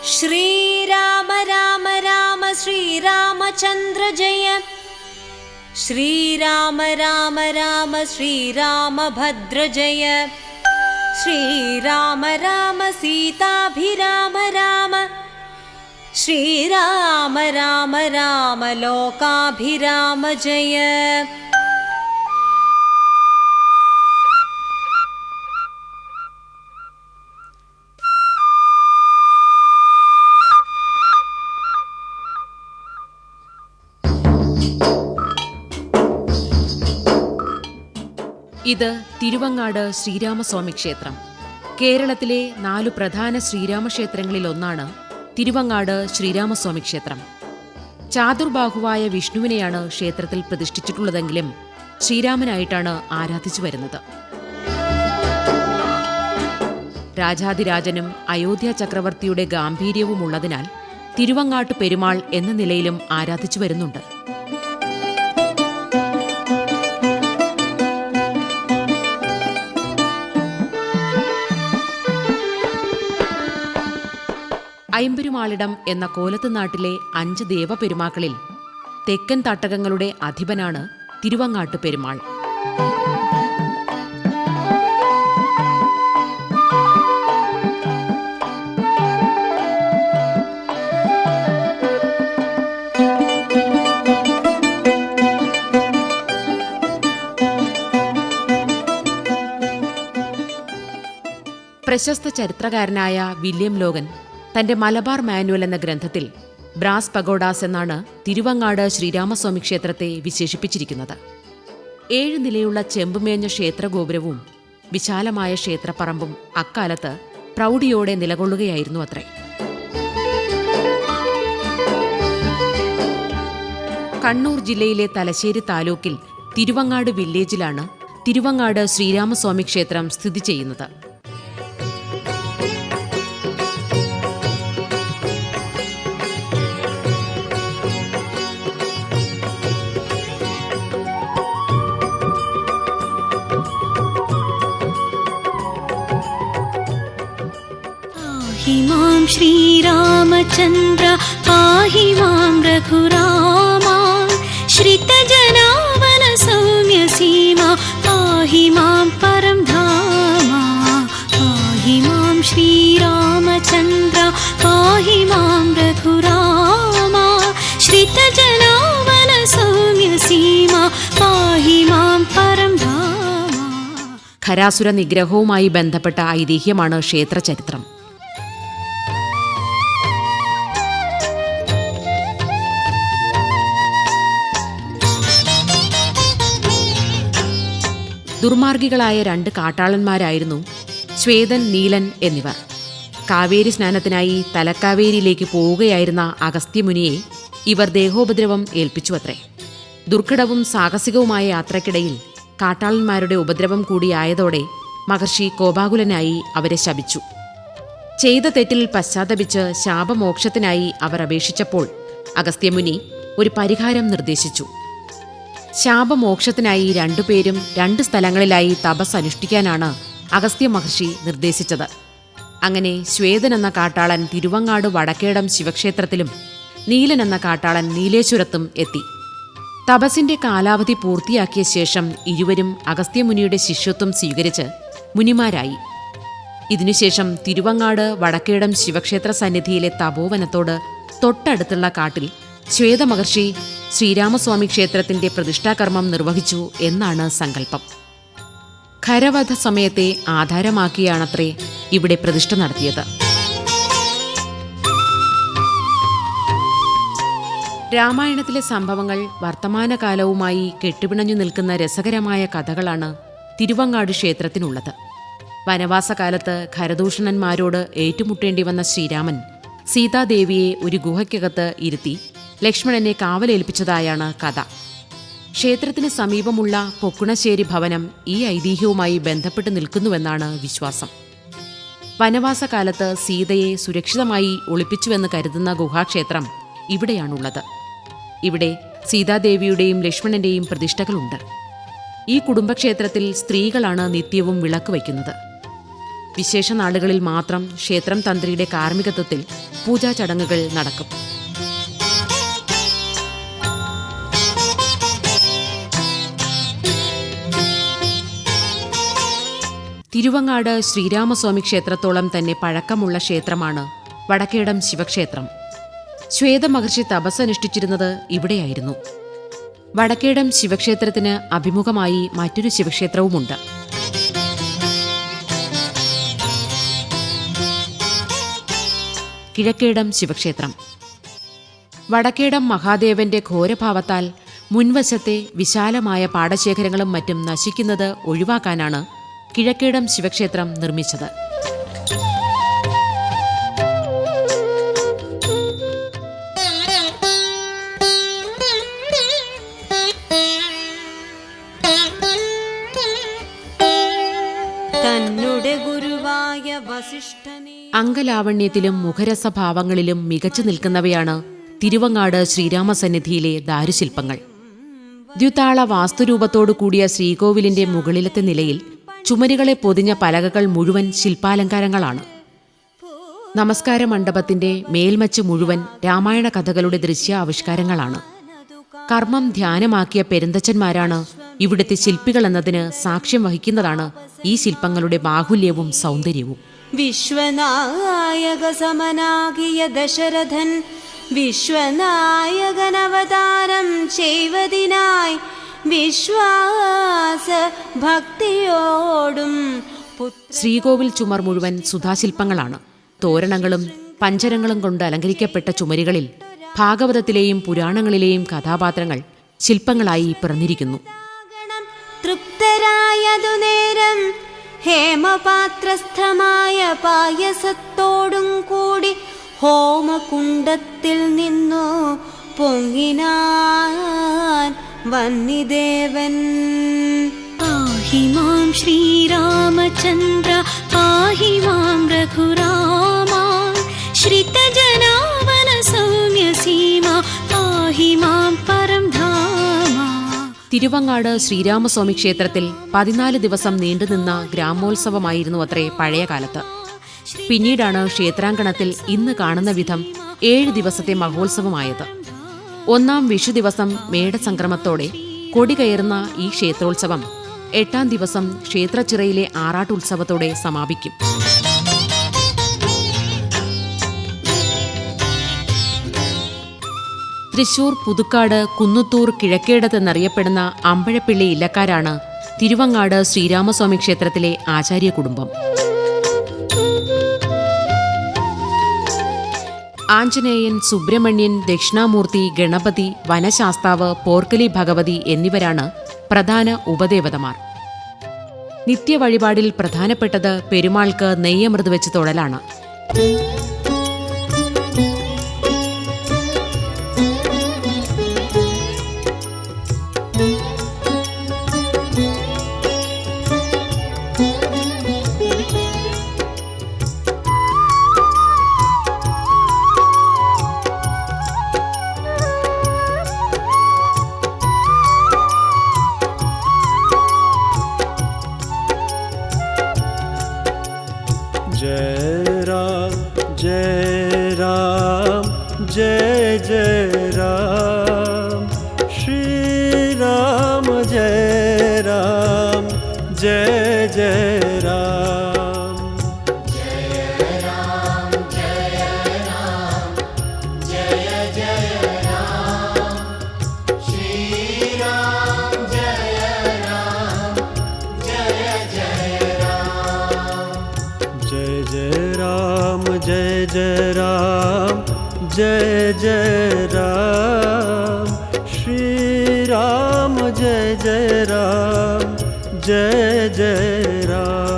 श्रीराम राम राम श्रीरामचन्द्र जय। श्रीराम राम राम श्रीरामभद्र जय। श्रीराम राम सीताभिराम राम। श्रीराम राम राम लोकाभिराम जय। ഇത് തിരുവങ്ങാട് ശ്രീരാമസ്വാമി ക്ഷേത്രം. കേരളത്തിലെ 4 പ്രധാന ശ്രീരാമക്ഷേത്രങ്ങളിലൊന്നാണ് തിരുവങ്ങാട് ശ്രീരാമസ്വാമി ക്ഷേത്രം. ചാതുർബാഹുവായ വിഷ്ണുവിനെയാണ് ക്ഷേത്രത്തിൽ പ്രതിഷ്ഠിച്ചിട്ടുള്ളതെങ്കിലും ശ്രീരാമനായിട്ടാണ് ആരാധിച്ചു വരുന്നത്. രാജാധിരാജനും അയോധ്യ ചക്രവർത്തിയുടെ ഗാംഭീര്യവുമുള്ളതിനാൽ തിരുവങ്ങാട്ട് പെരുമാൾ എന്ന നിലയിലും ആരാധിച്ചു വരുന്നുണ്ട്. ഐമ്പരുമാളിടം എന്ന കോലത്ത് നാട്ടിലെ 5 ദേവപെരുമാക്കളിൽ തെക്കൻ തട്ടകങ്ങളുടെ അധിപനാണ് തിരുവങ്ങാട്ട് പെരുമാൾ. പ്രശസ്ത ചരിത്രകാരനായ വില്യം ലോഗൻ തന്റെ മലബാർ മാനുവൽ എന്ന ഗ്രന്ഥത്തിൽ ബ്രാസ് പഗോഡാസ് എന്നാണ് തിരുവങ്ങാട് ശ്രീരാമസ്വാമി ക്ഷേത്രത്തെ വിശേഷിപ്പിച്ചിരിക്കുന്നത്. 7 നിലയുള്ള ചെമ്പുമേഞ്ഞ ക്ഷേത്രഗോപുരവും വിശാലമായ ക്ഷേത്രപ്പറമ്പും അക്കാലത്ത് പ്രൗഢിയോടെ നിലകൊള്ളുകയായിരുന്നു അത്രേ. കണ്ണൂർ ജില്ലയിലെ തലശ്ശേരി താലൂക്കിൽ തിരുവങ്ങാട് വില്ലേജിലാണ് തിരുവങ്ങാട് ശ്രീരാമസ്വാമി ക്ഷേത്രം സ്ഥിതി ചെയ്യുന്നത്. पाहि मां श्रीरामचन्द्र पाहि मां रघुरामा श्रितजनावन सौम्य सीमा पाहि मां परं धामा पाहि मां श्रीरामचन्द्र पाहि मां रघुरामा श्रितजनावन सौम्य सीमा पाहि मां परं धामा. ഖരാസുര നിഗ്രഹവുമായി ബന്ധപ്പെട്ട ഐതിഹ്യമാണ് ക്ഷേത്രചരിത്രം. ദുർമാർഗികളായ 2 കാട്ടാളന്മാരായിരുന്നു ശ്വേതൻ, നീലൻ എന്നിവർ. കാവേരി സ്നാനത്തിനായി തലക്കാവേരിയിലേക്ക് പോവുകയായിരുന്ന അഗസ്ത്യമുനിയെ ഇവർ ദേഹോപദ്രവം ഏൽപ്പിച്ചുവത്രേ. ദുർഘടവും സാഹസികവുമായ യാത്രക്കിടയിൽ കാട്ടാളന്മാരുടെ ഉപദ്രവം കൂടിയായതോടെ മഹർഷി കോപാകുലനായി അവരെ ശപിച്ചു. ചെയ്ത തെറ്റിൽ പശ്ചാത്തപിച്ച് ശാപമോക്ഷത്തിനായി അവർ അപേക്ഷിച്ചപ്പോൾ അഗസ്ത്യമുനി ഒരു പരിഹാരം നിർദ്ദേശിച്ചു. ശാപമോക്ഷത്തിനായി 2 പേരും 2 സ്ഥലങ്ങളിലായി തപസ് അനുഷ്ഠിക്കാനാണ് അഗസ്ത്യ മഹർഷി നിർദ്ദേശിച്ചത്. അങ്ങനെ ശ്വേതൻ എന്ന കാട്ടാളൻ തിരുവങ്ങാട് വടക്കേടം ശിവക്ഷേത്രത്തിലും നീലൻ എന്ന കാട്ടാളൻ നീലേശ്വരത്തും എത്തി. തപസ്സിന്റെ കാലാവധി പൂർത്തിയാക്കിയ ശേഷം ഇരുവരും അഗസ്ത്യമുനിയുടെ ശിഷ്യത്വം സ്വീകരിച്ച് മുനിമാരായി. ഇതിനുശേഷം തിരുവങ്ങാട് വടക്കേടം ശിവക്ഷേത്ര സന്നിധിയിലെ തപോവനത്തോട് തൊട്ടടുത്തുള്ള കാട്ടിൽ ശ്വേതമഹർഷി ശ്രീരാമസ്വാമി ക്ഷേത്രത്തിന്റെ പ്രതിഷ്ഠാകർമ്മം നിർവഹിച്ചു എന്നാണ് സങ്കല്പം. ഖരവധ സമയത്തെ ആധാരമാക്കിയാണത്രേ ഇവിടെ പ്രതിഷ്ഠ നടത്തിയത്. രാമായണത്തിലെ സംഭവങ്ങൾ വർത്തമാനകാലവുമായി കെട്ടുപിണഞ്ഞു നിൽക്കുന്ന രസകരമായ കഥകളാണ് തിരുവങ്ങാട് ക്ഷേത്രത്തിനുള്ളത്. വനവാസകാലത്ത് ഖരദൂഷണന്മാരോട് ഏറ്റുമുട്ടേണ്ടി വന്ന ശ്രീരാമൻ സീതാദേവിയെ ഒരു ഗുഹയ്ക്കകത്ത് ഇരുത്തി ലക്ഷ്മണനെ കാവലേൽപ്പിച്ചതായാണ് കഥ. ക്ഷേത്രത്തിന് സമീപമുള്ള പൊക്കുണശ്ശേരി ഭവനം ഈ ഐതിഹ്യവുമായി ബന്ധപ്പെട്ട് നിൽക്കുന്നുവെന്നാണ് വിശ്വാസം. വനവാസകാലത്ത് സീതയെ സുരക്ഷിതമായി ഒളിപ്പിച്ചുവെന്ന് കരുതുന്ന ഗുഹാക്ഷേത്രം ഇവിടെയാണുള്ളത്. ഇവിടെ സീതാദേവിയുടെയും ലക്ഷ്മണന്റെയും പ്രതിഷ്ഠകളുണ്ട്. ഈ കുടുംബക്ഷേത്രത്തിൽ സ്ത്രീകളാണ് നിത്യവും വിളക്ക് വയ്ക്കുന്നത്. വിശേഷ നാളുകളിൽ മാത്രം ക്ഷേത്രം തന്ത്രിയുടെ കാർമ്മികത്വത്തിൽ പൂജാ ചടങ്ങുകൾ നടക്കും. തിരുവങ്ങാട് ശ്രീരാമസ്വാമി ക്ഷേത്രത്തോളം തന്നെ പഴക്കമുള്ള ക്ഷേത്രമാണ് വടക്കേടം ശിവക്ഷേത്രം. ശ്വേതമഹർഷി തപസ്സനുഷ്ഠിച്ചിരുന്നത് ഇവിടെയായിരുന്നു. വടക്കേടം ശിവക്ഷേത്രത്തിന് അഭിമുഖമായി മറ്റൊരു ശിവക്ഷേത്രവുമുണ്ട്. കിഴക്കേടം ശിവക്ഷേത്രം. വടക്കേടം മഹാദേവന്റെ ഘോരഭാവത്താൽ മുൻവശത്തെ വിശാലമായ പാടശേഖരങ്ങളും മറ്റും നശിക്കുന്നത് ഒഴിവാക്കാനാണ് കിഴക്കേടം ശിവക്ഷേത്രം നിർമ്മിച്ചത്. അംഗലാവണ്യത്തിലും മുഖരസഭാവങ്ങളിലും മികച്ചു നിൽക്കുന്നവയാണ് തിരുവങ്ങാട് ശ്രീരാമസന്നിധിയിലെ ദാരുശില്പങ്ങൾ. ദ്വിതാള വാസ്തുരൂപത്തോടു കൂടിയ ശ്രീകോവിലിന്റെ മുകളിലത്തെ നിലയിൽ ചുമരുകളെ പൊതിഞ്ഞ പലകകൾ മുഴുവൻ ശില്പാലങ്കാരങ്ങളാണ്. നമസ്കാര മണ്ഡപത്തിന്റെ മേൽമച്ച് മുഴുവൻ രാമായണ കഥകളുടെ ദൃശ്യാവിഷ്കാരങ്ങളാണ്. കർമ്മം ധ്യാനമാക്കിയ പെരുന്തച്ചന്മാരാണ് ഇവിടുത്തെ ശില്പികൾ എന്നതിന് സാക്ഷ്യം വഹിക്കുന്നതാണ് ഈ ശില്പങ്ങളുടെ ബാഹുല്യവും സൗന്ദര്യവും. വിശ്വനായക സമനാകിയ ദശരഥൻ വിശ്വനായകനവതാരം ചെയ്വതിനായി വിശ്വാസ ഭക്തിയോടും ശ്രീകോവിൽ ചുമർ മുഴുവൻ സുധാശില്പങ്ങളാണ്. തോരണങ്ങളും പഞ്ചരങ്ങളും കൊണ്ട് അലങ്കരിക്കപ്പെട്ട ചുമരുകളിൽ ഭാഗവതത്തിലെയും പുരാണങ്ങളിലെയും കഥാപാത്രങ്ങൾ ശില്പങ്ങളായി പിറന്നിരിക്കുന്നു. തൃപ്തരായതു നേരം ഹേമപാത്രസ്ഥമായ പായസത്തോടും കൂടി ഹോമകുണ്ടത്തിൽ നിന്നു പൊങ്ങിനാൻ വന്നിദേവൻ. പാഹി മാം ശ്രീരാമചന്ദ്ര പാഹി മാം രഘുരാമാ ശ്രിതജനാവന സൗമ്യ സീമ പാഹി മാം പരം ധാമ. തിരുവങ്ങാട് ശ്രീരാമസ്വാമി ക്ഷേത്രത്തിൽ 14 ദിവസം നീണ്ടുനിന്ന ഗ്രാമോത്സവമായിരുന്നു അത്രേ പഴയ കാലത്ത്. പിന്നീടാണ് ക്ഷേത്രാങ്കണത്തിൽ ഇന്ന് കാണുന്ന വിധം 7 ദിവസത്തെ മഹോത്സവമായത്. 1-ാം വിഷു ദിവസം മേടസംക്രമത്തോടെ കൊടി കയറുന്ന ഈ ക്ഷേത്രോത്സവം 8-ാം ദിവസം ക്ഷേത്രച്ചിറയിലെ ആറാട്ടുത്സവത്തോടെ സമാപിക്കും. തൃശൂർ, പുതുക്കാട്, കുന്നത്തൂർ, കിഴക്കേടത്ത് എന്നറിയപ്പെടുന്ന അമ്പഴപ്പിള്ളി ഇല്ലക്കാരാണ് തിരുവങ്ങാട് ശ്രീരാമസ്വാമി ക്ഷേത്രത്തിലെ ആചാര്യ കുടുംബം. ആഞ്ജനേയൻ, സുബ്രഹ്മണ്യൻ, ദക്ഷിണാമൂർത്തി, ഗണപതി, വനശാസ്താവ്, പോർക്കലി ഭഗവതി എന്നിവരാണ് പ്രധാന ഉപദേവതമാർ. നിത്യവഴിപാടിൽ പ്രധാനപ്പെട്ടത് പെരുമാൾക്ക് നെയ്യമൃത് വെച്ച് തൊഴലാണ്. जय राम जय राम जय जय राम श्री राम जय राम जय जय राम जय राम जय राम जय जय राम श्री राम जय राम जय जय राम जय जय राम जय जय राम जय जय राम श्री राम जय जय राम जय जय राम